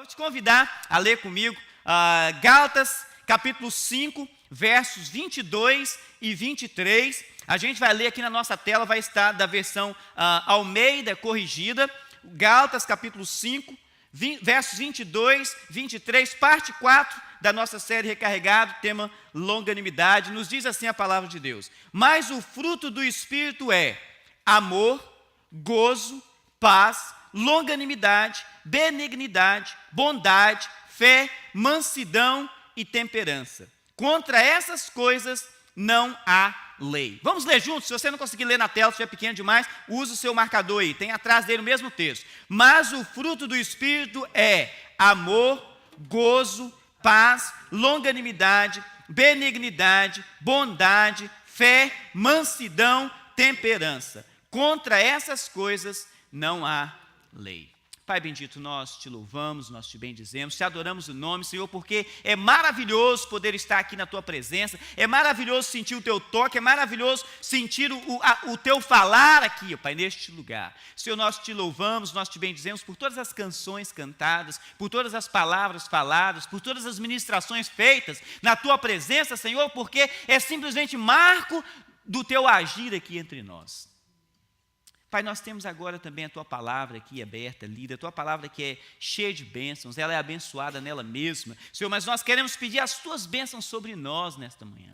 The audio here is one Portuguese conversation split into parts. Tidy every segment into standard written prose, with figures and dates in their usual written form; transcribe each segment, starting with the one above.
te convidar a ler comigo Gálatas, capítulo 5, versos 22 e 23. A gente vai ler aqui na nossa tela, vai estar da versão Almeida corrigida. Gálatas, capítulo 5, versos 22, 23, parte 4 da nossa série Recarregado, tema longanimidade. Nos diz assim a palavra de Deus: mas o fruto do Espírito é amor, gozo, paz, longanimidade, benignidade, bondade, fé, mansidão e temperança. Contra essas coisas não há lei. Vamos ler juntos? Se você não conseguir ler na tela, se estiver pequeno demais, use o seu marcador aí, tem atrás dele o mesmo texto. Mas o fruto do Espírito é amor, gozo, paz, longanimidade, benignidade, bondade, fé, mansidão, temperança. Contra essas coisas não há lei. Pai bendito, nós te louvamos, nós te bendizemos, te adoramos o nome, Senhor, porque é maravilhoso poder estar aqui na tua presença, é maravilhoso sentir o teu toque, é maravilhoso sentir o teu falar aqui, Pai, neste lugar. Senhor, nós te louvamos, nós te bendizemos por todas as canções cantadas, por todas as palavras faladas, por todas as ministrações feitas na tua presença, Senhor, porque é simplesmente marco do teu agir aqui entre nós. Pai, nós temos agora também a Tua palavra aqui aberta, lida, a Tua palavra que é cheia de bênçãos, ela é abençoada nela mesma. Senhor, mas nós queremos pedir as Tuas bênçãos sobre nós nesta manhã.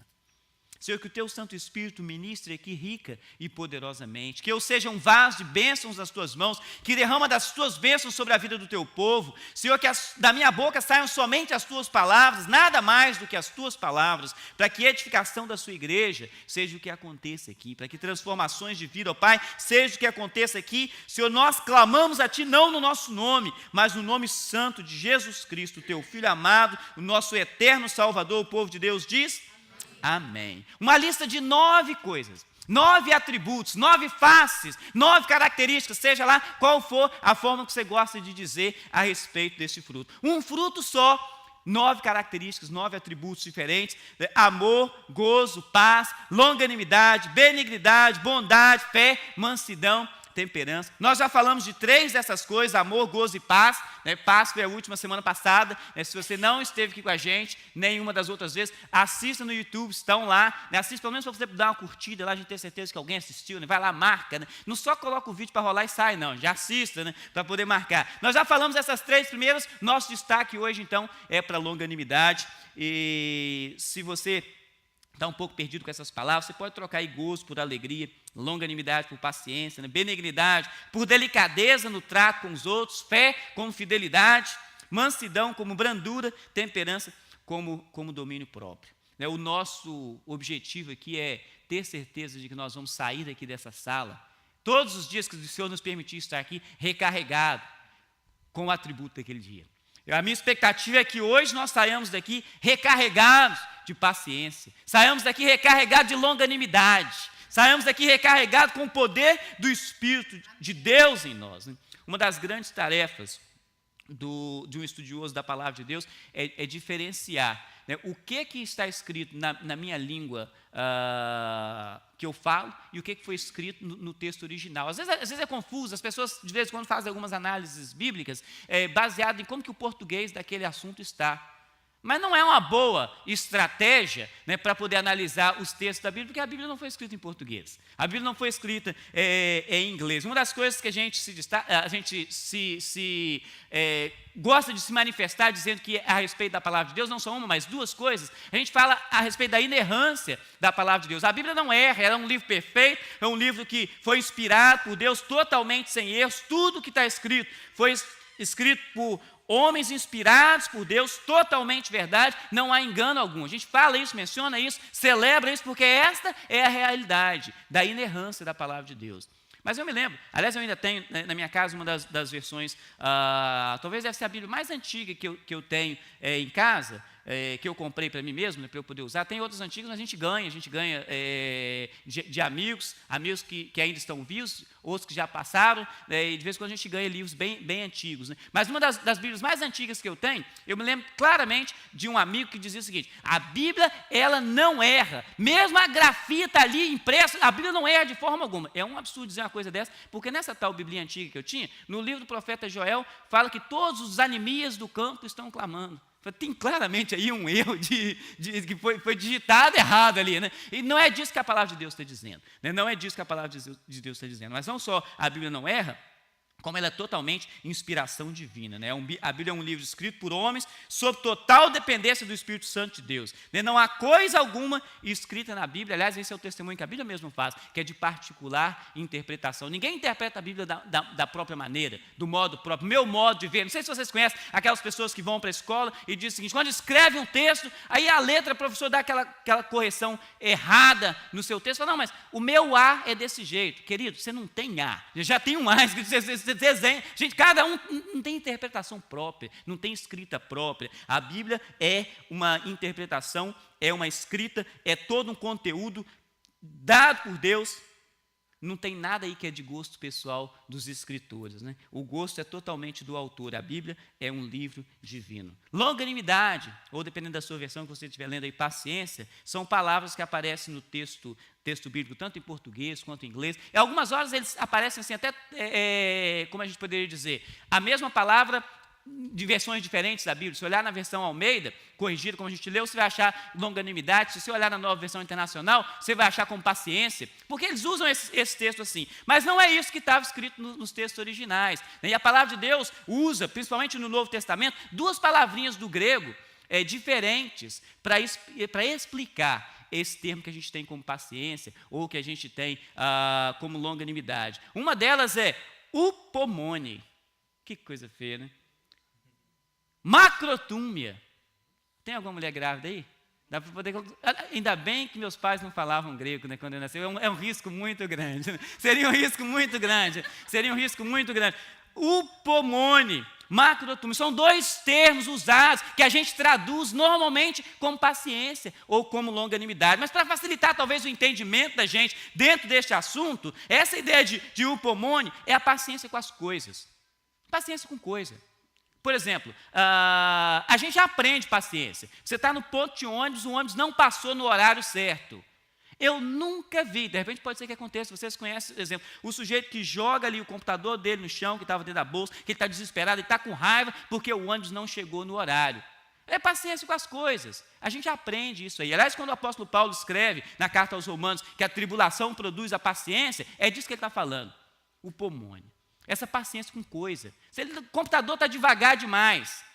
Senhor, que o Teu Santo Espírito ministre aqui rica e poderosamente, que eu seja um vaso de bênçãos nas Tuas mãos, que derrama das Tuas bênçãos sobre a vida do Teu povo. Senhor, que da minha boca saiam somente as Tuas palavras, nada mais do que as Tuas palavras, para que a edificação da Sua igreja seja o que aconteça aqui, para que transformações de vida, ó Pai, seja o que aconteça aqui. Senhor, nós clamamos a Ti não no nosso nome, mas no nome santo de Jesus Cristo, Teu Filho amado, o nosso eterno Salvador. O povo de Deus diz: amém. Uma lista de 9 coisas, 9 atributos, 9 faces, 9 características, seja lá qual for a forma que você gosta de dizer a respeito desse fruto. Um fruto só, 9 características, 9 atributos diferentes: amor, gozo, paz, longanimidade, benignidade, bondade, fé, mansidão, temperança. Nós já falamos de 3 dessas coisas: amor, gozo e paz. Paz foi a última semana passada. Se você não esteve aqui com a gente nenhuma das outras vezes, assista no YouTube, estão lá. Assista pelo menos para você dar uma curtida lá, a gente ter certeza que alguém assistiu. Vai lá, marca. Não só coloca o vídeo para rolar e sai, não. Já assista, para poder marcar. Nós já falamos dessas 3 primeiras. Nosso destaque hoje, então, é para longanimidade. E se você está um pouco perdido com essas palavras, você pode trocar aí gozo por alegria, longanimidade por paciência, benignidade por delicadeza no trato com os outros, fé como fidelidade, mansidão como brandura, temperança como domínio próprio. O nosso objetivo aqui é ter certeza de que nós vamos sair daqui dessa sala, todos os dias que o Senhor nos permitir estar aqui, recarregado com o atributo daquele dia. A minha expectativa é que hoje nós saiamos daqui recarregados de paciência, saiamos daqui recarregados de longanimidade, saiamos daqui recarregados com o poder do Espírito de Deus em nós. Uma das grandes tarefas de um estudioso da palavra de Deus é diferenciar o que está escrito na minha língua que eu falo e o que foi escrito no texto original. Às vezes é confuso, as pessoas de vez em quando fazem algumas análises bíblicas baseadas em como que o português daquele assunto está. Mas não é uma boa estratégia para poder analisar os textos da Bíblia, porque a Bíblia não foi escrita em português. A Bíblia não foi escrita em inglês. Uma das coisas que a gente gosta de se manifestar dizendo que a respeito da palavra de Deus não são uma, mas 2 coisas. A gente fala a respeito da inerrância da palavra de Deus. A Bíblia não erra, ela é um livro perfeito, é um livro que foi inspirado por Deus, totalmente sem erros. Tudo que está escrito foi escrito por homens inspirados por Deus, totalmente verdade, não há engano algum. A gente fala isso, menciona isso, celebra isso, porque esta é a realidade da inerrância da palavra de Deus. Mas eu me lembro, aliás, eu ainda tenho na minha casa uma das versões, talvez deve ser a Bíblia mais antiga que eu tenho em casa, que eu comprei para mim mesmo, né, para eu poder usar. Tem outros antigos, mas a gente ganha de amigos que ainda estão vivos, outros que já passaram, e de vez em quando a gente ganha livros bem antigos. Né? Mas uma das Bíblias mais antigas que eu tenho, eu me lembro claramente de um amigo que dizia o seguinte: a Bíblia, ela não erra, mesmo a grafita ali impressa, a Bíblia não erra de forma alguma. É um absurdo dizer uma coisa dessa, porque nessa tal Bíblia antiga que eu tinha, no livro do profeta Joel, fala que todos os animias do campo estão clamando. Tem claramente aí um erro que foi digitado errado ali, né? E não é disso que a palavra de Deus está dizendo, né? Não é disso que a palavra de Deus está dizendo. Mas não só a Bíblia não erra, como ela é totalmente inspiração divina. Né? A Bíblia é um livro escrito por homens sob total dependência do Espírito Santo de Deus. Né? Não há coisa alguma escrita na Bíblia, aliás, esse é o testemunho que a Bíblia mesmo faz, que é de particular interpretação. Ninguém interpreta a Bíblia da própria maneira, do modo próprio, meu modo de ver. Não sei se vocês conhecem aquelas pessoas que vão para a escola e dizem o seguinte: quando escreve um texto, aí a letra, o professor dá aquela correção errada no seu texto, fala: não, mas o meu A é desse jeito. Querido, você não tem A, já tem um A escrito, você desenho. Gente, cada um não tem interpretação própria, não tem escrita própria. A Bíblia é uma interpretação, é uma escrita, é todo um conteúdo dado por Deus. Não tem nada aí que é de gosto pessoal dos escritores. Né? O gosto é totalmente do autor. A Bíblia é um livro divino. Longanimidade, ou dependendo da sua versão que você estiver lendo aí, paciência, são palavras que aparecem no texto bíblico, tanto em português quanto em inglês. E algumas horas eles aparecem assim, até, como a gente poderia dizer, a mesma palavra de versões diferentes da Bíblia. Se olhar na versão Almeida, corrigida, como a gente leu, você vai achar longanimidade. Se você olhar na nova versão internacional, você vai achar como paciência, porque eles usam esse texto assim. Mas não é isso que estava escrito nos textos originais. E a palavra de Deus usa, principalmente no Novo Testamento, duas palavrinhas do grego diferentes para explicar esse termo que a gente tem como paciência, ou que a gente tem como longanimidade. Uma delas é upomone. Que coisa feia, né? Macrotúmia. Tem alguma mulher grávida aí? Dá para poder... Ainda bem que meus pais não falavam grego, né, quando eu nasci. É um risco muito grande. Né? Seria um risco muito grande. Upomone, macrotúmia, são dois termos usados que a gente traduz normalmente como paciência ou como longanimidade. Mas para facilitar talvez o entendimento da gente dentro deste assunto, essa ideia de upomone é a paciência com as coisas. Paciência com coisa. Por exemplo, a gente aprende paciência. Você está no ponto de ônibus, o ônibus não passou no horário certo. Eu nunca vi, de repente pode ser que aconteça, vocês conhecem, por exemplo, o sujeito que joga ali o computador dele no chão, que estava dentro da bolsa, que ele está desesperado, ele está com raiva porque o ônibus não chegou no horário. É paciência com as coisas. A gente aprende isso aí. Aliás, quando o apóstolo Paulo escreve na carta aos Romanos que a tribulação produz a paciência, é disso que ele está falando. O pomônio. Essa paciência com coisa. Se o computador está devagar demais,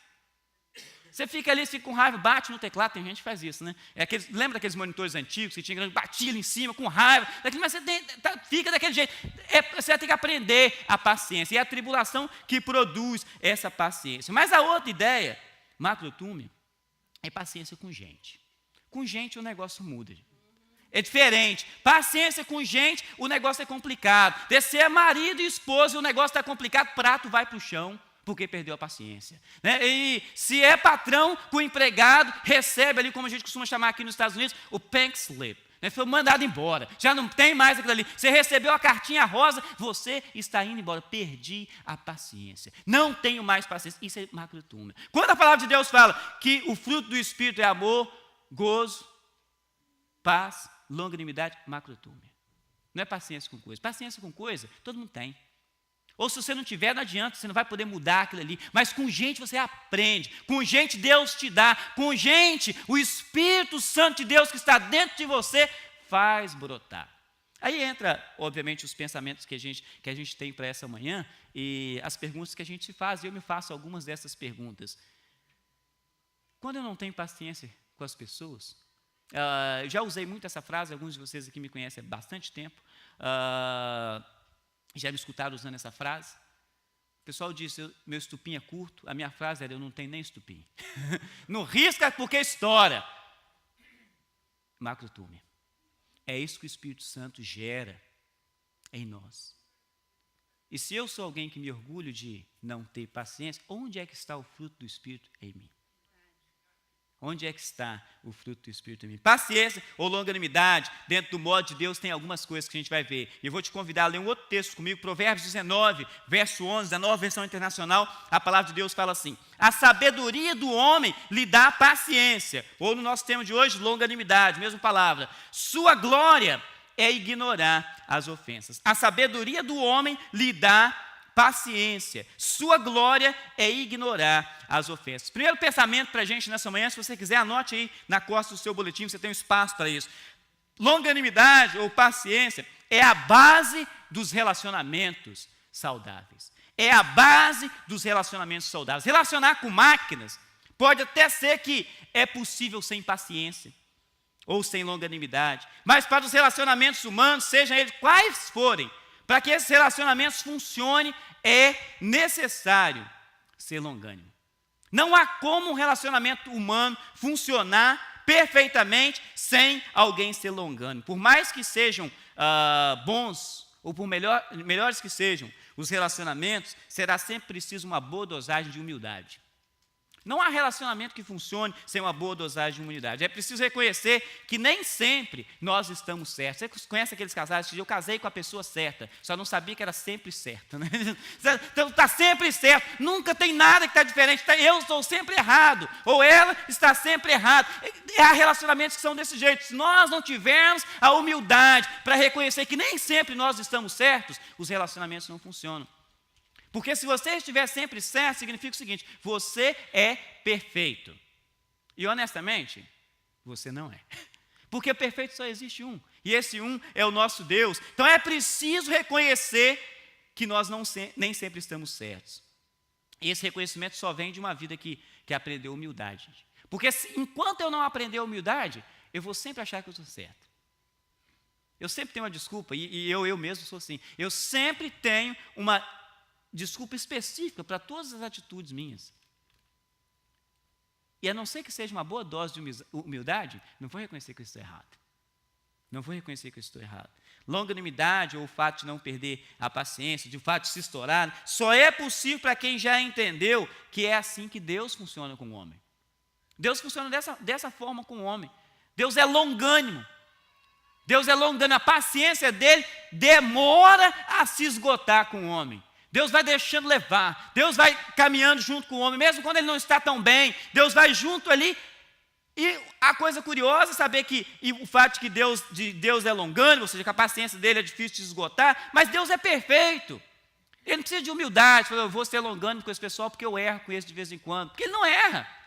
você fica ali, fica com raiva, bate no teclado, tem gente que faz isso, né? Lembra daqueles monitores antigos que tinha, batia ali em cima com raiva, mas você fica daquele jeito. Você vai ter que aprender a paciência. E é a tribulação que produz essa paciência. Mas a outra ideia, macrotúmia, é paciência com gente. Com gente o negócio muda. É diferente. Paciência com gente, o negócio é complicado. Se é marido e esposa e o negócio está complicado, prato vai para o chão, porque perdeu a paciência. Né? E se é patrão com empregado, recebe ali, como a gente costuma chamar aqui nos Estados Unidos, o pink slip. Né? Foi mandado embora. Já não tem mais aquilo ali. Você recebeu a cartinha rosa, você está indo embora. Perdi a paciência. Não tenho mais paciência. Isso é macrotúmia. Quando a palavra de Deus fala que o fruto do Espírito é amor, gozo, paz, longanimidade, macrotúmia. Não é paciência com coisa. Paciência com coisa, todo mundo tem. Ou se você não tiver, não adianta, você não vai poder mudar aquilo ali. Mas com gente você aprende. Com gente Deus te dá. Com gente, o Espírito Santo de Deus que está dentro de você faz brotar. Aí entra, obviamente, os pensamentos que a gente tem para essa manhã e as perguntas que a gente se faz. Eu me faço algumas dessas perguntas. Quando eu não tenho paciência com as pessoas, já usei muito essa frase, alguns de vocês aqui me conhecem há bastante tempo, já me escutaram usando essa frase. O pessoal disse, meu estupim é curto, a minha frase era, eu não tenho nem estupim. Não risca porque estoura. Macrotúmia. É isso que o Espírito Santo gera em nós. E se eu sou alguém que me orgulho de não ter paciência, onde é que está o fruto do Espírito em mim? Onde é que está o fruto do Espírito em mim? Paciência ou longanimidade, dentro do modo de Deus, tem algumas coisas que a gente vai ver. E eu vou te convidar a ler um outro texto comigo, Provérbios 19, verso 11, da Nova Versão Internacional. A palavra de Deus fala assim: a sabedoria do homem lhe dá paciência, ou no nosso tema de hoje, longanimidade, mesma palavra. Sua glória é ignorar as ofensas. A sabedoria do homem lhe dá paciência, sua glória é ignorar as ofensas. Primeiro pensamento para a gente nessa manhã, se você quiser, anote aí na costa do seu boletim, você tem um espaço para isso. Longanimidade ou paciência é a base dos relacionamentos saudáveis. É a base dos relacionamentos saudáveis. Relacionar com máquinas pode até ser que é possível sem paciência ou sem longanimidade, mas para os relacionamentos humanos, sejam eles quais forem, para que esses relacionamentos funcionem, é necessário ser longânimo. Não há como um relacionamento humano funcionar perfeitamente sem alguém ser longânimo. Por mais que sejam bons, ou por melhores que sejam os relacionamentos, será sempre preciso uma boa dosagem de humildade. Não há relacionamento que funcione sem uma boa dosagem de humanidade. É preciso reconhecer que nem sempre nós estamos certos. Você conhece aqueles casais que dizem: eu casei com a pessoa certa, só não sabia que era sempre certa. Né? Então está sempre certo, nunca tem nada que está diferente. Eu estou sempre errado, ou ela está sempre errada. Há relacionamentos que são desse jeito. Se nós não tivermos a humildade para reconhecer que nem sempre nós estamos certos, os relacionamentos não funcionam. Porque se você estiver sempre certo, significa o seguinte: você é perfeito. E honestamente, você não é. Porque perfeito só existe um. E esse um é o nosso Deus. Então é preciso reconhecer que nós nem sempre estamos certos. E esse reconhecimento só vem de uma vida que aprendeu humildade. Porque enquanto eu não aprender a humildade, eu vou sempre achar que eu estou certo. Eu sempre tenho uma desculpa, e eu mesmo sou assim. Eu sempre tenho uma desculpa específica para todas as atitudes minhas. E a não ser que seja uma boa dose de humildade, não vou reconhecer que eu estou errado. Não vou reconhecer que eu estou errado. Longanimidade, ou o fato de não perder a paciência, de o fato de se estourar, só é possível para quem já entendeu que é assim que Deus funciona com o homem. Deus funciona dessa forma com o homem. Deus é longânimo. Deus é longânimo. A paciência dele demora a se esgotar com o homem. Deus vai deixando levar, Deus vai caminhando junto com o homem, mesmo quando ele não está tão bem, Deus vai junto ali. E a coisa curiosa é saber que o fato de Deus é longânimo, ou seja, que a paciência dele é difícil de esgotar, mas Deus é perfeito. Ele não precisa de humildade, eu vou ser longânimo com esse pessoal porque eu erro com esse de vez em quando, porque ele não erra.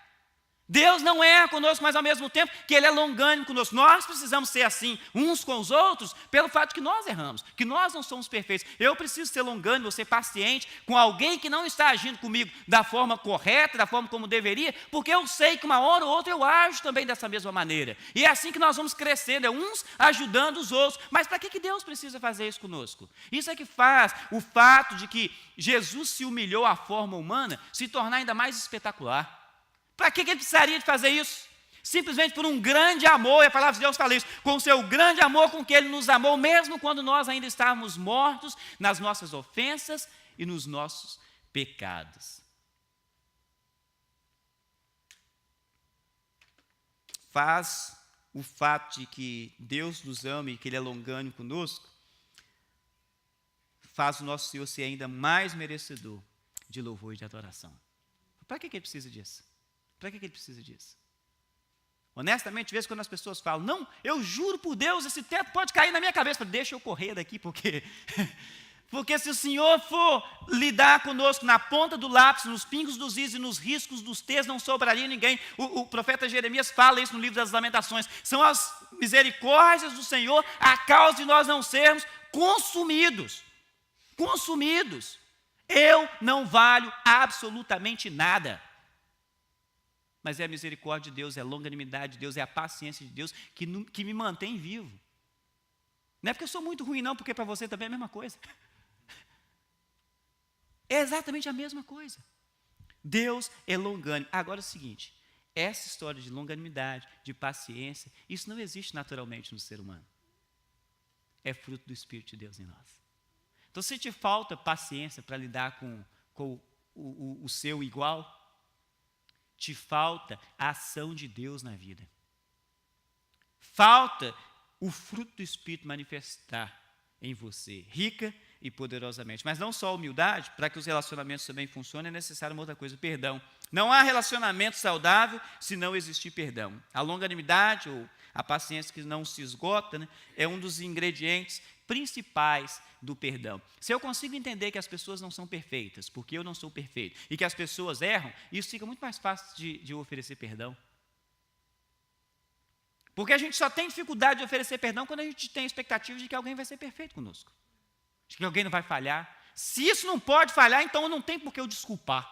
Deus não erra conosco, mas ao mesmo tempo que Ele é longânimo conosco. Nós precisamos ser assim uns com os outros pelo fato de que nós erramos, que nós não somos perfeitos. Eu preciso ser longânimo, ser paciente com alguém que não está agindo comigo da forma correta, da forma como deveria, porque eu sei que uma hora ou outra eu ajo também dessa mesma maneira. E é assim que nós vamos crescendo, uns ajudando os outros. Mas para que Deus precisa fazer isso conosco? Isso é que faz o fato de que Jesus se humilhou à forma humana se tornar ainda mais espetacular. Para que ele precisaria de fazer isso? Simplesmente por um grande amor, e a palavra de Deus fala isso, com o seu grande amor com que ele nos amou, mesmo quando nós ainda estávamos mortos nas nossas ofensas e nos nossos pecados. Faz o fato de que Deus nos ama e que Ele é longânimo conosco, faz o nosso Senhor ser ainda mais merecedor de louvor e de adoração. Para que ele precisa disso? Para que ele precisa disso? Honestamente, de vez em quando as pessoas falam: não, eu juro por Deus, esse teto pode cair na minha cabeça. Deixa eu correr daqui, porque se o Senhor for lidar conosco na ponta do lápis, nos pingos dos is e nos riscos dos t's, não sobraria ninguém. O profeta Jeremias fala isso no livro das Lamentações. São as misericórdias do Senhor a causa de nós não sermos consumidos. Consumidos. Eu não valho absolutamente nada. Mas é a misericórdia de Deus, é a longanimidade de Deus, é a paciência de Deus que me mantém vivo. Não é porque eu sou muito ruim, não, porque para você também é a mesma coisa. É exatamente a mesma coisa. Deus é longânimo. Agora é o seguinte: essa história de longanimidade, de paciência, isso não existe naturalmente no ser humano. É fruto do Espírito de Deus em nós. Então, se te falta paciência para lidar com o seu igual, te falta a ação de Deus na vida. Falta o fruto do Espírito manifestar em você, rica e poderosamente. Mas não só a humildade, para que os relacionamentos também funcionem, é necessário uma outra coisa, o perdão. Não há relacionamento saudável se não existir perdão. A longanimidade ou a paciência que não se esgota, né, é um dos ingredientes principais do perdão. Se eu consigo entender que as pessoas não são perfeitas, porque eu não sou perfeito, e que as pessoas erram, isso fica muito mais fácil de oferecer perdão. Porque a gente só tem dificuldade de oferecer perdão quando a gente tem a expectativa de que alguém vai ser perfeito conosco, de que alguém não vai falhar. Se isso não pode falhar, então não tem por que eu desculpar,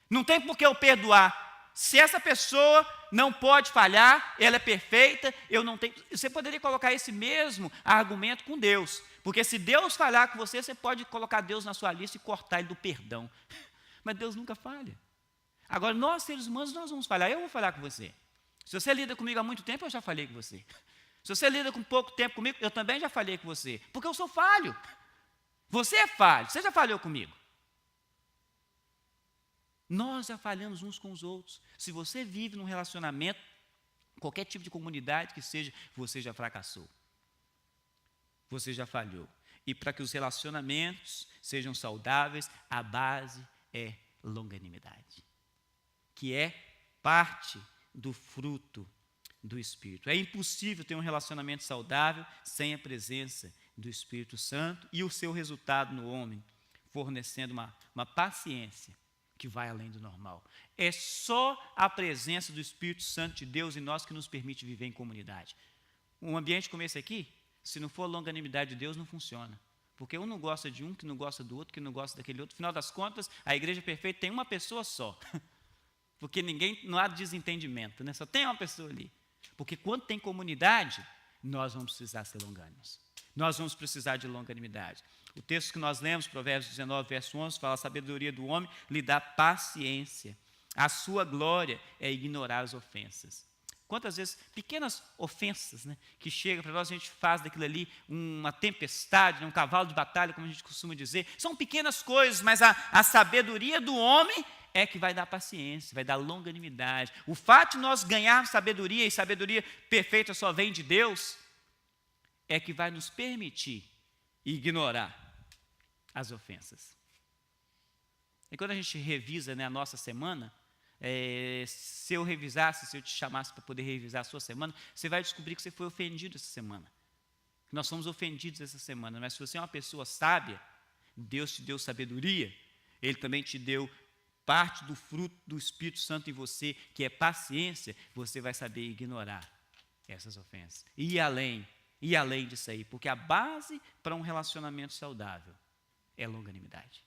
não tem por que eu perdoar. Se essa pessoa não pode falhar, ela é perfeita, eu não tenho. Você poderia colocar esse mesmo argumento com Deus, porque se Deus falhar com você, você pode colocar Deus na sua lista e cortar ele do perdão. Mas Deus nunca falha. Agora, nós seres humanos, nós vamos falhar. Eu vou falhar com você. Se você lida comigo há muito tempo, eu já falei com você. Se você lida com pouco tempo comigo, eu também já falei com você, porque eu sou falho. Você é falho, você já falhou comigo. Nós já falhamos uns com os outros. Se você vive num relacionamento, qualquer tipo de comunidade que seja, você já fracassou. Você já falhou. E para que os relacionamentos sejam saudáveis, a base é longanimidade, que é parte do fruto do Espírito. É impossível ter um relacionamento saudável sem a presença do Espírito Santo e o seu resultado no homem, fornecendo uma paciência que vai além do normal. É só a presença do Espírito Santo de Deus em nós que nos permite viver em comunidade. Um ambiente como esse aqui, se não for a longanimidade de Deus, não funciona. Porque um não gosta de um, que não gosta do outro, que não gosta daquele outro. No final das contas, a igreja perfeita tem uma pessoa só. Porque não há desentendimento, né? Só tem uma pessoa ali. Porque quando tem comunidade, nós vamos precisar ser longânimos. Nós vamos precisar de longanimidade. O texto que nós lemos, Provérbios 19, verso 11, fala: a sabedoria do homem lhe dá paciência. A sua glória é ignorar as ofensas. Quantas vezes pequenas ofensas, né, que chegam para nós, a gente faz daquilo ali uma tempestade, um cavalo de batalha, como a gente costuma dizer. São pequenas coisas, mas a sabedoria do homem é que vai dar paciência, vai dar longanimidade. O fato de nós ganharmos sabedoria, e sabedoria perfeita só vem de Deus, é que vai nos permitir ignorar as ofensas. E quando a gente revisa, né, a nossa semana, se eu te chamasse para poder revisar a sua semana, você vai descobrir que você foi ofendido essa semana. Nós fomos ofendidos essa semana, mas se você é uma pessoa sábia, Deus te deu sabedoria, Ele também te deu parte do fruto do Espírito Santo em você, que é paciência. Você vai saber ignorar essas ofensas. E além disso aí, porque a base para um relacionamento saudável é longanimidade.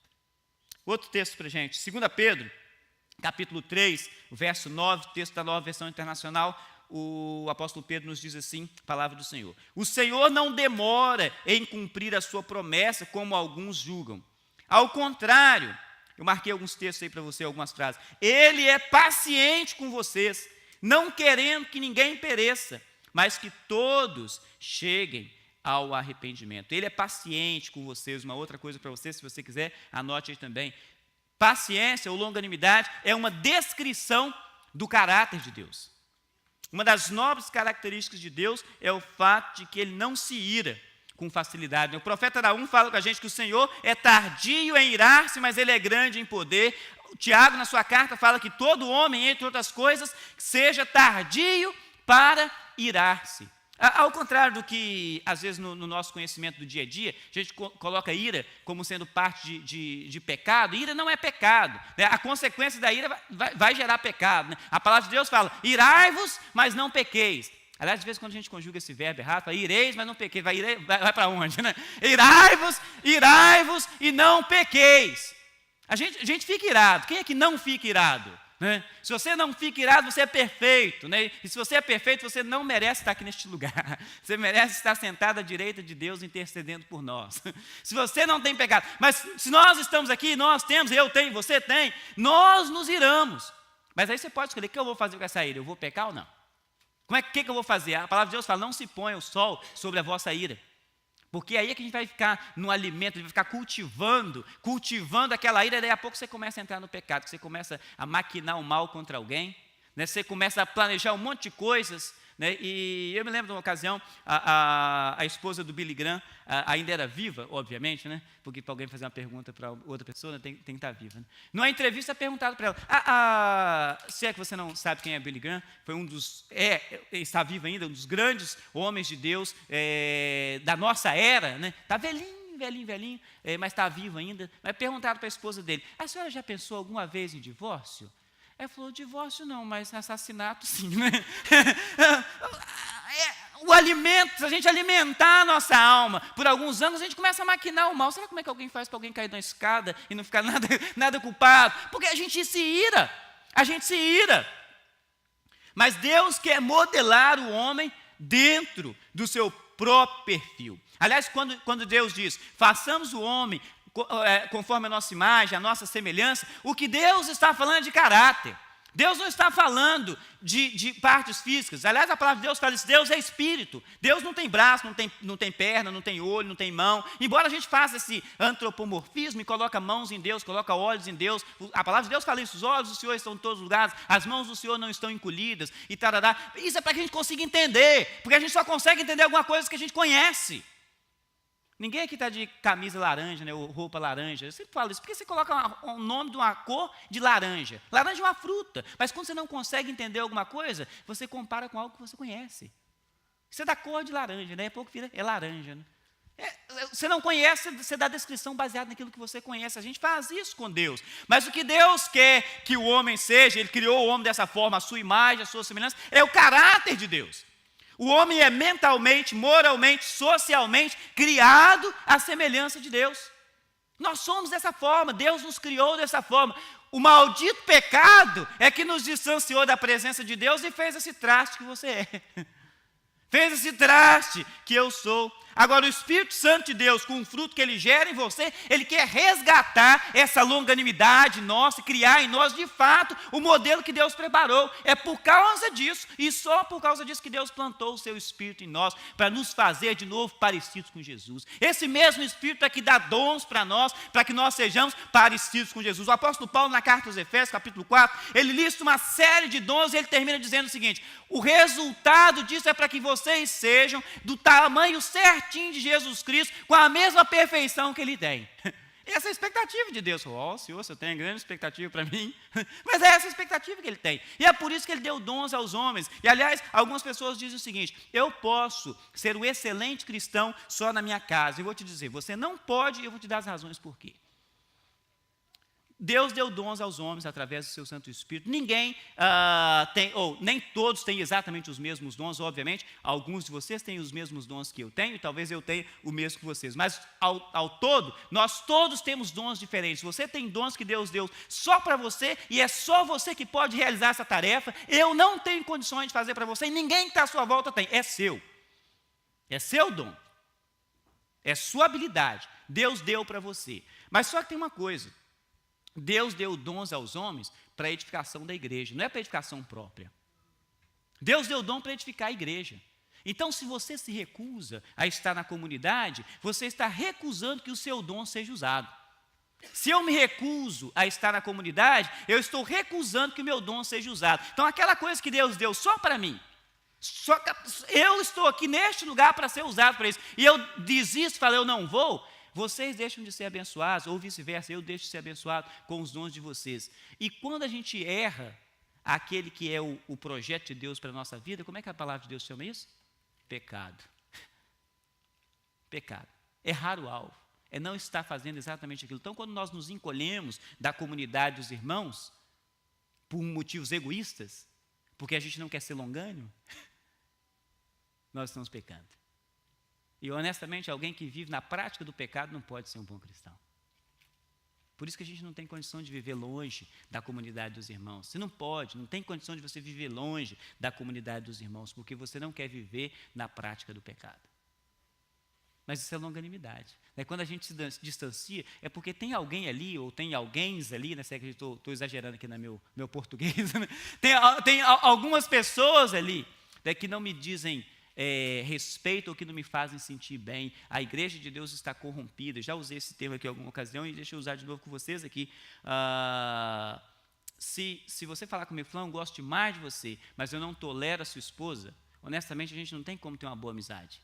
Outro texto para a gente, 2 Pedro, capítulo 3, verso 9, texto da Nova Versão Internacional, o apóstolo Pedro nos diz assim, palavra do Senhor: o Senhor não demora em cumprir a sua promessa, como alguns julgam. Ao contrário, eu marquei alguns textos aí para você, algumas frases. Ele é paciente com vocês, não querendo que ninguém pereça, mas que todos cheguem ao arrependimento. Ele é paciente com vocês. Uma outra coisa para você, se você quiser, anote aí também. Paciência ou longanimidade é uma descrição do caráter de Deus. Uma das nobres características de Deus é o fato de que Ele não se ira com facilidade. O profeta Naum fala com a gente que o Senhor é tardio em irar-se, mas Ele é grande em poder. O Tiago, na sua carta, fala que todo homem, entre outras coisas, seja tardio para irar-se. Ao contrário do que, às vezes, no nosso conhecimento do dia a dia, a gente coloca ira como sendo parte de pecado. Ira não é pecado, né? A consequência da ira vai gerar pecado, né? A palavra de Deus fala: irai-vos, mas não pequeis. Aliás, às vezes, quando a gente conjuga esse verbo errado, fala ireis, mas não pequeis. Vai para onde, né? Irai-vos e não pequeis. A gente fica irado. Quem é que não fica irado? Né? Se você não fica irado, você é perfeito, né? E se você é perfeito, você não merece estar aqui neste lugar. Você merece estar sentado à direita de Deus, intercedendo por nós. Se você não tem pecado, mas se nós estamos aqui, nós temos, eu tenho, você tem, nós nos iramos. Mas aí você pode escolher: o que eu vou fazer com essa ira? Eu vou pecar ou não? O que eu vou fazer? A palavra de Deus fala: não se ponha o sol sobre a vossa ira, Porque aí é que a gente vai ficar no alimento, a gente vai ficar cultivando aquela ira, e daí a pouco você começa a entrar no pecado, você começa a maquinar o mal contra alguém, né? Você começa a planejar um monte de coisas, né? E eu me lembro de uma ocasião, a esposa do Billy Graham ainda era viva, obviamente, né? Porque para alguém fazer uma pergunta para outra pessoa, né, tem que estar viva. Né? Numa entrevista, perguntado para ela, se é que você não sabe quem é Billy Graham, foi está vivo ainda, um dos grandes homens de Deus da nossa era, né? Está velhinho, mas está vivo ainda. Mas perguntaram para a esposa dele, a senhora já pensou alguma vez em divórcio? Ela falou, divórcio não, mas assassinato sim, né? O alimento, se a gente alimentar a nossa alma, por alguns anos a gente começa a maquinar o mal. Será como é que alguém faz para alguém cair na escada e não ficar nada culpado? Porque a gente se ira. Mas Deus quer modelar o homem dentro do seu próprio perfil. Aliás, quando Deus diz, façamos o homem conforme a nossa imagem, a nossa semelhança, o que Deus está falando de caráter. Deus não está falando de partes físicas. Aliás, a palavra de Deus fala isso, Deus é espírito. Deus não tem braço, não tem perna, não tem olho, não tem mão. Embora a gente faça esse antropomorfismo e coloca mãos em Deus, coloca olhos em Deus, a palavra de Deus fala isso, os olhos do Senhor estão em todos os lugares, as mãos do Senhor não estão encolhidas, e tarará. Isso é para que a gente consiga entender, porque a gente só consegue entender alguma coisa que a gente conhece. Ninguém aqui está de camisa laranja, né, ou roupa laranja. Eu sempre falo isso, porque você coloca o nome de uma cor de laranja. Laranja é uma fruta, mas quando você não consegue entender alguma coisa, você compara com algo que você conhece. Isso é da cor de laranja, né? Pouco vira, é laranja. Né? Você não conhece, você dá descrição baseada naquilo que você conhece. A gente faz isso com Deus. Mas o que Deus quer que o homem seja, Ele criou o homem dessa forma, a sua imagem, a sua semelhança, é o caráter de Deus. O homem é mentalmente, moralmente, socialmente criado à semelhança de Deus. Nós somos dessa forma, Deus nos criou dessa forma. O maldito pecado é que nos distanciou da presença de Deus e fez esse traste que você é. Fez esse traste que eu sou. Agora, o Espírito Santo de Deus, com o fruto que Ele gera em você, Ele quer resgatar essa longanimidade nossa, criar em nós, de fato, o modelo que Deus preparou. É por causa disso, e só por causa disso, que Deus plantou o seu Espírito em nós, para nos fazer de novo parecidos com Jesus. Esse mesmo Espírito é que dá dons para nós, para que nós sejamos parecidos com Jesus. O apóstolo Paulo, na carta aos Efésios, capítulo 4, ele lista uma série de dons, e ele termina dizendo o seguinte, o resultado disso é para que vocês sejam do tamanho certinho de Jesus Cristo, com a mesma perfeição que Ele tem. Essa é a expectativa de Deus. Senhor, você tem grande expectativa para mim. Mas é essa a expectativa que Ele tem. E é por isso que Ele deu dons aos homens. E, aliás, algumas pessoas dizem o seguinte, eu posso ser um excelente cristão só na minha casa. Eu vou te dizer, você não pode, e eu vou te dar as razões por quê. Deus deu dons aos homens através do seu Santo Espírito. Ninguém nem todos têm exatamente os mesmos dons, obviamente. Alguns de vocês têm os mesmos dons que eu tenho, e talvez eu tenha o mesmo que vocês. Mas, ao todo, nós todos temos dons diferentes. Você tem dons que Deus deu só para você, e é só você que pode realizar essa tarefa. Eu não tenho condições de fazer para você, e ninguém que está à sua volta tem. É seu. É seu dom. É sua habilidade. Deus deu para você. Mas só que tem uma coisa. Deus deu dons aos homens para a edificação da igreja, não é para a edificação própria. Deus deu dom para edificar a igreja. Então, se você se recusa a estar na comunidade, você está recusando que o seu dom seja usado. Se eu me recuso a estar na comunidade, eu estou recusando que o meu dom seja usado. Então, aquela coisa que Deus deu só para mim, eu estou aqui neste lugar para ser usado para isso, e eu desisto, falo, eu não vou, vocês deixam de ser abençoados, ou vice-versa, eu deixo de ser abençoado com os dons de vocês. E quando a gente erra aquele que é o projeto de Deus para a nossa vida, como é que a palavra de Deus chama isso? Pecado. Pecado. Errar o alvo. É não estar fazendo exatamente aquilo. Então, quando nós nos encolhemos da comunidade dos irmãos, por motivos egoístas, porque a gente não quer ser longânimo, nós estamos pecando. E, honestamente, alguém que vive na prática do pecado não pode ser um bom cristão. Por isso que a gente não tem condição de viver longe da comunidade dos irmãos. Você não pode, não tem condição de você viver longe da comunidade dos irmãos, porque você não quer viver na prática do pecado. Mas isso é longanimidade. Quando a gente se distancia, é porque tem alguém ali, ou tem alguém ali, né? Sei que estou exagerando aqui no meu português, né? Tem algumas pessoas ali, né, que não me dizem respeito ou que não me fazem sentir bem. A igreja de Deus está corrompida. Já usei esse termo aqui em alguma ocasião e deixa eu usar de novo com vocês aqui. Se você falar comigo, Flão, eu gosto demais de você, mas eu não tolero a sua esposa, honestamente a gente não tem como ter uma boa amizade.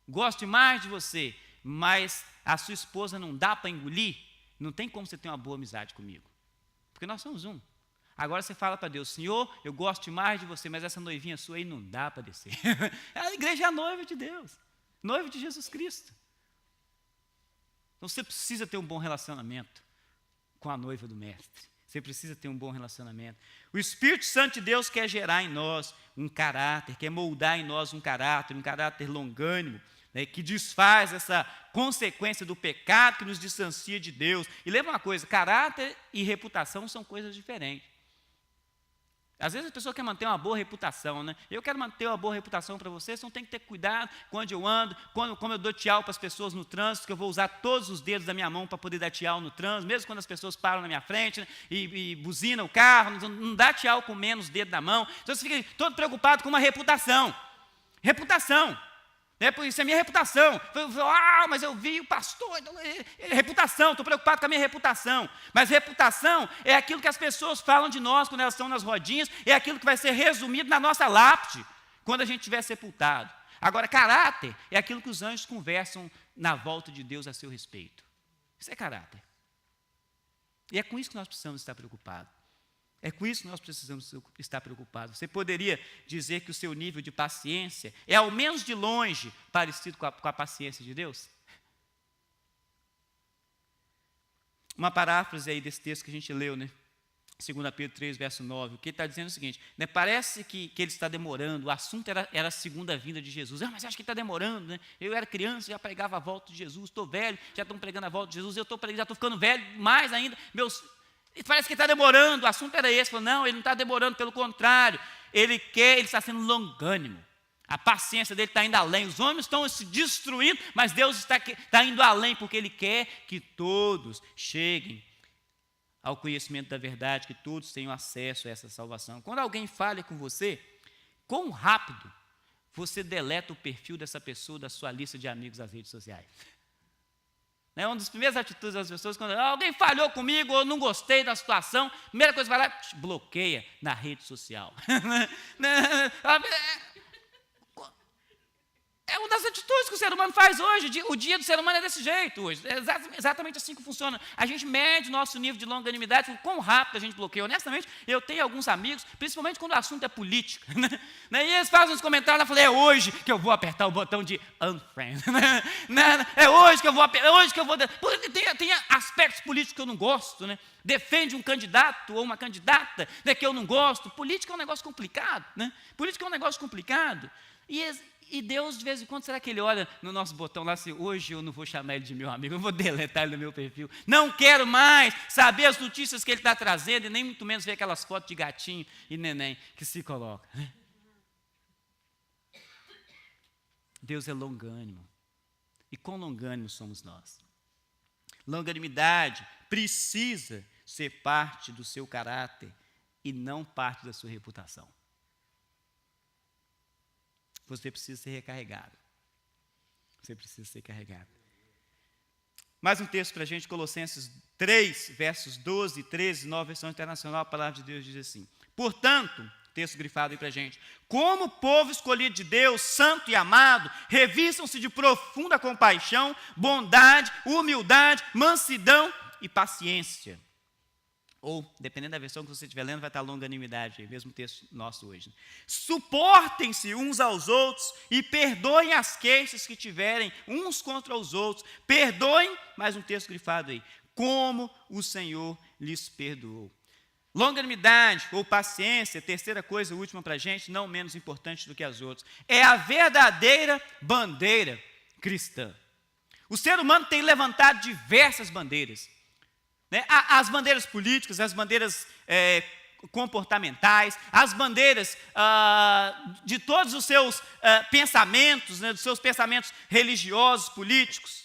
Gosto demais de você, mas a sua esposa não dá para engolir, não tem como você ter uma boa amizade comigo. Porque nós somos um. Agora você fala para Deus, Senhor, eu gosto demais de você, mas essa noivinha sua aí não dá para descer. A igreja é a noiva de Deus, noiva de Jesus Cristo. Então você precisa ter um bom relacionamento com a noiva do Mestre. Você precisa ter um bom relacionamento. O Espírito Santo de Deus quer gerar em nós um caráter, quer moldar em nós um caráter longânimo, né, que desfaz essa consequência do pecado que nos distancia de Deus. E lembra uma coisa, caráter e reputação são coisas diferentes. Às vezes a pessoa quer manter uma boa reputação, né? Eu quero manter uma boa reputação para vocês, então tem que ter cuidado com onde eu ando, como eu dou tchau para as pessoas no trânsito, que eu vou usar todos os dedos da minha mão para poder dar tchau no trânsito, mesmo quando as pessoas param na minha frente, né, e buzina o carro, não dá tchau com menos dedo da mão. Então você fica todo preocupado com uma reputação. Reputação. Isso é minha reputação. Mas eu vi o pastor. Reputação, estou preocupado com a minha reputação. Mas reputação é aquilo que as pessoas falam de nós quando elas estão nas rodinhas, é aquilo que vai ser resumido na nossa lápide, quando a gente estiver sepultado. Agora, caráter é aquilo que os anjos conversam na volta de Deus a seu respeito. Isso é caráter. E é com isso que nós precisamos estar preocupados. É com isso que nós precisamos estar preocupados. Você poderia dizer que o seu nível de paciência é, ao menos de longe, parecido com a paciência de Deus? Uma paráfrase aí desse texto que a gente leu, né? 2 Pedro 3, verso 9. O que ele está dizendo é o seguinte, né? Parece que ele está demorando, o assunto era a segunda vinda de Jesus. Mas acho que ele está demorando, né? Eu era criança, já pregava a volta de Jesus, estou velho, já estão pregando a volta de Jesus, já estou ficando velho, mais ainda, parece que está demorando, o assunto era esse. Falou, não, ele não está demorando, pelo contrário, ele está sendo longânimo. A paciência dele está indo além. Os homens estão se destruindo, mas Deus está indo além, porque Ele quer que todos cheguem ao conhecimento da verdade, que todos tenham acesso a essa salvação. Quando alguém falha com você, quão rápido você deleta o perfil dessa pessoa da sua lista de amigos nas redes sociais? É uma das primeiras atitudes das pessoas, quando alguém falhou comigo, ou não gostei da situação, a primeira coisa que vai lá, bloqueia na rede social. É uma das atitudes que o ser humano faz hoje. O dia do ser humano é desse jeito hoje. É exatamente assim que funciona. A gente mede nosso nível de longanimidade, quão rápido a gente bloqueia. Honestamente, eu tenho alguns amigos, principalmente quando o assunto é política, né? E eles fazem uns comentários, eu falei, é hoje que eu vou apertar o botão de unfriend. É hoje que eu vou apertar, é hoje que eu vou... Porque tem aspectos políticos que eu não gosto, né? Defende um candidato ou uma candidata, né, que eu não gosto. Política é um negócio complicado, né? Política é um negócio complicado. E Deus, de vez em quando, será que Ele olha no nosso botão lá assim, hoje eu não vou chamar ele de meu amigo, eu vou deletar ele do meu perfil. Não quero mais saber as notícias que ele está trazendo, e nem muito menos ver aquelas fotos de gatinho e neném que se coloca. Deus é longânimo. E quão longânimos somos nós? Longanimidade precisa ser parte do seu caráter e não parte da sua reputação. Você precisa ser recarregado. Você precisa ser carregado. Mais um texto para a gente, Colossenses 3, versos 12 e 13, nova versão internacional, a palavra de Deus diz assim, portanto, texto grifado aí para a gente, como povo escolhido de Deus, santo e amado, revistam-se de profunda compaixão, bondade, humildade, mansidão e paciência. Ou, dependendo da versão que você estiver lendo, vai estar longanimidade, mesmo texto nosso hoje. Suportem-se uns aos outros e perdoem as queixas que tiverem uns contra os outros. Perdoem, mais um texto grifado aí, como o Senhor lhes perdoou. Longanimidade ou paciência, terceira coisa, última para a gente, não menos importante do que as outras, é a verdadeira bandeira cristã. O ser humano tem levantado diversas bandeiras. Né? As bandeiras políticas, as bandeiras comportamentais, as bandeiras de todos os seus pensamentos, né? Dos seus pensamentos religiosos, políticos.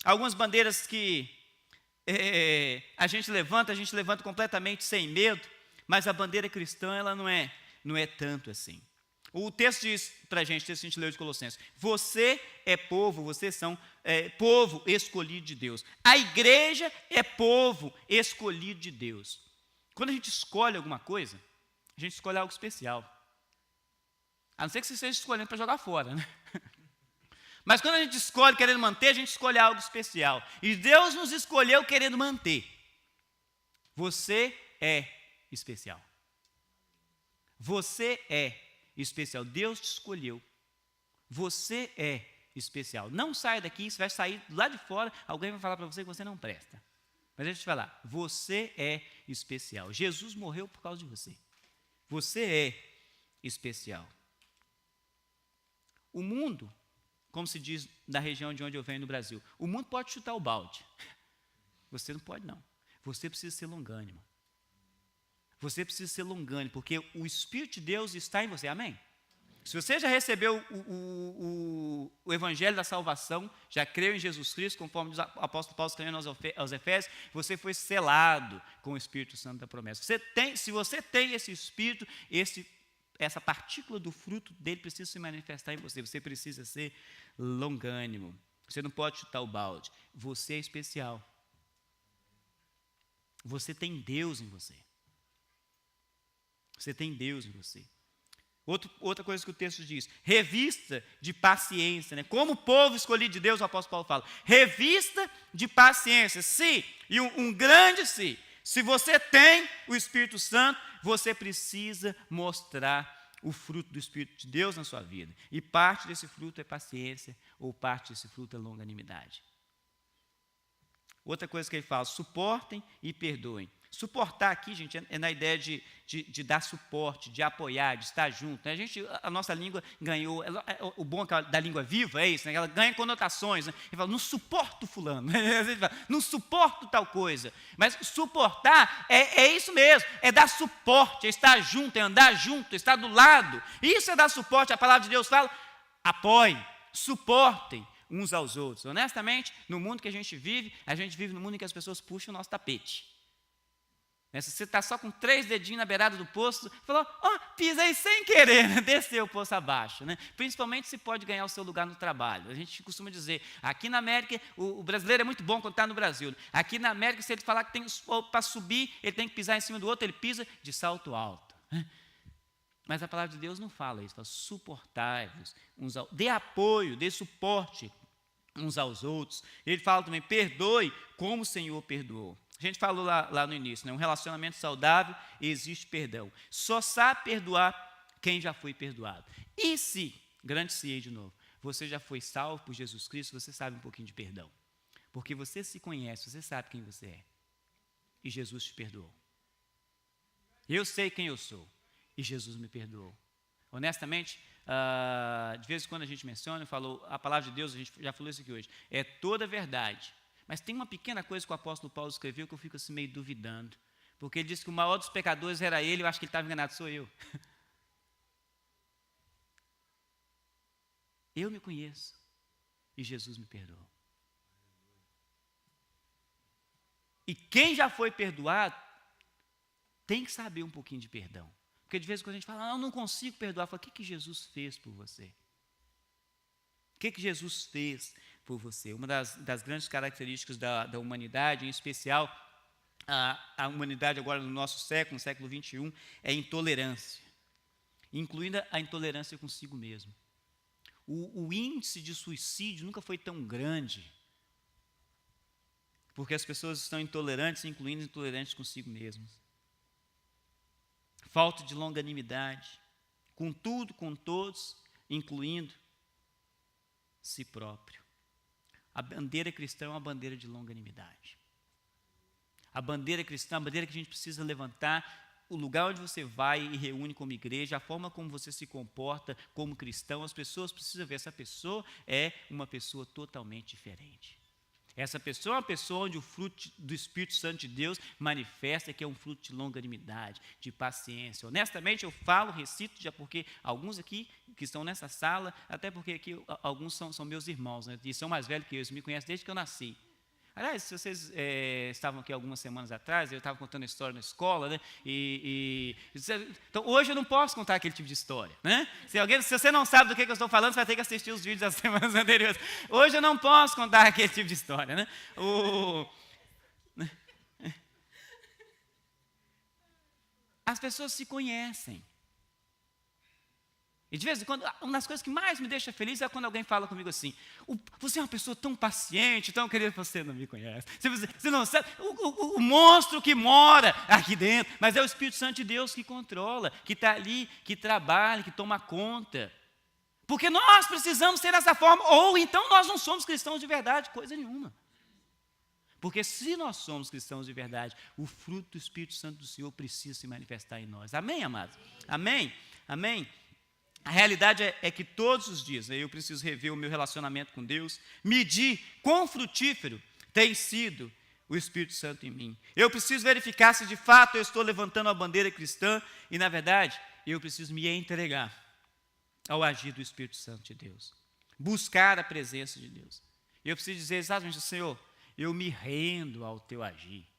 Algumas bandeiras que a gente levanta completamente sem medo, mas a bandeira cristã ela não é não é tanto assim. O texto diz para a gente, o texto que a gente leu de Colossenses, você é povo, vocês são povo escolhido de Deus. A igreja é povo escolhido de Deus. Quando a gente escolhe alguma coisa, a gente escolhe algo especial. A não ser que você esteja escolhendo para jogar fora, né? Mas quando a gente escolhe querendo manter, a gente escolhe algo especial. E Deus nos escolheu querendo manter. Você é especial. Você é especial. Deus te escolheu. Você é especial. Não saia daqui, você vai sair lá de fora, alguém vai falar para você que você não presta. Mas deixa eu te falar, você é especial. Jesus morreu por causa de você. Você é especial. O mundo, como se diz da região de onde eu venho no Brasil, o mundo pode chutar o balde. Você não pode, não. Você precisa ser longânimo. Você precisa ser longânimo, porque o Espírito de Deus está em você. Amém? Se você já recebeu o Evangelho da salvação, já creu em Jesus Cristo, conforme diz o apóstolo Paulo escrevendo aos Efésios, você foi selado com o Espírito Santo da promessa. Se você tem esse Espírito, essa partícula do fruto dele precisa se manifestar em você. Você precisa ser longânimo. Você não pode chutar o balde. Você é especial. Você tem Deus em você. Você tem Deus em você. Outra coisa que o texto diz, revista de paciência, né? Como povo escolhido de Deus, o apóstolo Paulo fala, revista de paciência, e um grande se você tem o Espírito Santo, você precisa mostrar o fruto do Espírito de Deus na sua vida, e parte desse fruto é paciência, ou parte desse fruto é longanimidade. Outra coisa que ele fala, suportem e perdoem. Suportar aqui, gente, é na ideia de dar suporte, de apoiar, de estar junto. A nossa língua ganhou, o bom da língua viva é isso, né? Ela ganha conotações. Né? Ele fala, não suporto fulano, não suporto tal coisa. Mas suportar é isso mesmo, é dar suporte, é estar junto, é andar junto, é estar do lado. Isso é dar suporte, a palavra de Deus fala, apoiem, suportem uns aos outros. Honestamente, no mundo que a gente vive no mundo em que as pessoas puxam o nosso tapete. Se você está só com 3 dedinhos na beirada do poço, falou, pisei sem querer, né? Desceu o poço abaixo. Né? Principalmente se pode ganhar o seu lugar no trabalho. A gente costuma dizer, aqui na América, o brasileiro é muito bom quando está no Brasil. Aqui na América, se ele falar que tem para subir, ele tem que pisar em cima do outro, ele pisa de salto alto. Né? Mas a palavra de Deus não fala isso, fala suportai-vos, dê apoio, dê suporte uns aos outros. Ele fala também, perdoe como o Senhor perdoou. A gente falou lá no início, né? Um relacionamento saudável existe perdão. Só sabe perdoar quem já foi perdoado. E se, grande se aí de novo, você já foi salvo por Jesus Cristo, você sabe um pouquinho de perdão. Porque você se conhece, você sabe quem você é. E Jesus te perdoou. Eu sei quem eu sou. E Jesus me perdoou. Honestamente, de vez em quando a gente menciona, falou, a palavra de Deus, a gente já falou isso aqui hoje, é toda verdade. Mas tem uma pequena coisa que o apóstolo Paulo escreveu que eu fico assim meio duvidando. Porque ele disse que o maior dos pecadores era ele, eu acho que ele estava enganado, sou eu. Eu me conheço e Jesus me perdoou. E quem já foi perdoado tem que saber um pouquinho de perdão. Porque de vez em quando a gente fala, eu não consigo perdoar. Fala, o que Jesus fez por você? O que Jesus fez por você? Uma das grandes características da humanidade, em especial a humanidade agora no nosso século, no século 21, é a intolerância, incluindo a intolerância consigo mesmo. O índice de suicídio nunca foi tão grande, porque as pessoas estão intolerantes, incluindo intolerantes consigo mesmas. Falta de longanimidade, com tudo, com todos, incluindo si próprio. A bandeira cristã é uma bandeira de longanimidade. A bandeira cristã é uma bandeira que a gente precisa levantar, o lugar onde você vai e reúne como igreja, a forma como você se comporta como cristão, as pessoas precisam ver, essa pessoa é uma pessoa totalmente diferente. Essa pessoa é uma pessoa onde o fruto do Espírito Santo de Deus manifesta que é um fruto de longanimidade, de paciência. Honestamente, eu falo, recito, já porque alguns aqui que estão nessa sala, até porque aqui alguns são meus irmãos, né, e são mais velhos que eu, eles me conhecem desde que eu nasci. Aliás, se vocês estavam aqui algumas semanas atrás, eu estava contando a história na escola, né? Então, hoje eu não posso contar aquele tipo de história, né? Se você não sabe do que eu estou falando, você vai ter que assistir os vídeos das semanas anteriores. Hoje eu não posso contar aquele tipo de história, né? As pessoas se conhecem. E de vez em quando, uma das coisas que mais me deixa feliz é quando alguém fala comigo assim: você é uma pessoa tão paciente, tão querida, você não me conhece. Você não sabe, o monstro que mora aqui dentro, mas é o Espírito Santo de Deus que controla, que está ali, que trabalha, que toma conta. Porque nós precisamos ser dessa forma, ou então nós não somos cristãos de verdade, coisa nenhuma. Porque se nós somos cristãos de verdade, o fruto do Espírito Santo do Senhor precisa se manifestar em nós. Amém, amados? Amém? Amém? A realidade é que todos os dias eu preciso rever o meu relacionamento com Deus, medir quão frutífero tem sido o Espírito Santo em mim. Eu preciso verificar se de fato eu estou levantando a bandeira cristã e, na verdade, eu preciso me entregar ao agir do Espírito Santo de Deus. Buscar a presença de Deus. Eu preciso dizer exatamente: Senhor, eu me rendo ao teu agir.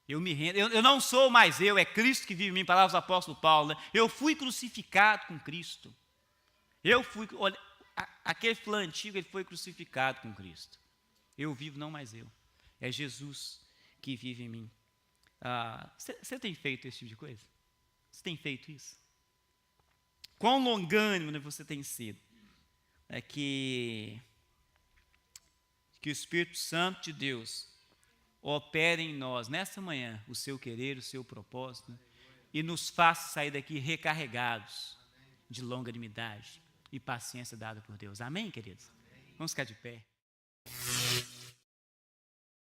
Eu me rendo, eu não sou mais eu, é Cristo que vive em mim, palavras do apóstolo Paulo, né? Eu fui crucificado com Cristo. Olha, aquele fulano antigo, ele foi crucificado com Cristo. Eu vivo, não mais eu. É Jesus que vive em mim. Você tem feito esse tipo de coisa? Você tem feito isso? Quão longânimo, né, você tem sido? É que o Espírito Santo de Deus opere em nós, nessa manhã, o seu querer, o seu propósito, né? E nos faça sair daqui recarregados de longanimidade e paciência dada por Deus. Amém, queridos? Vamos ficar de pé.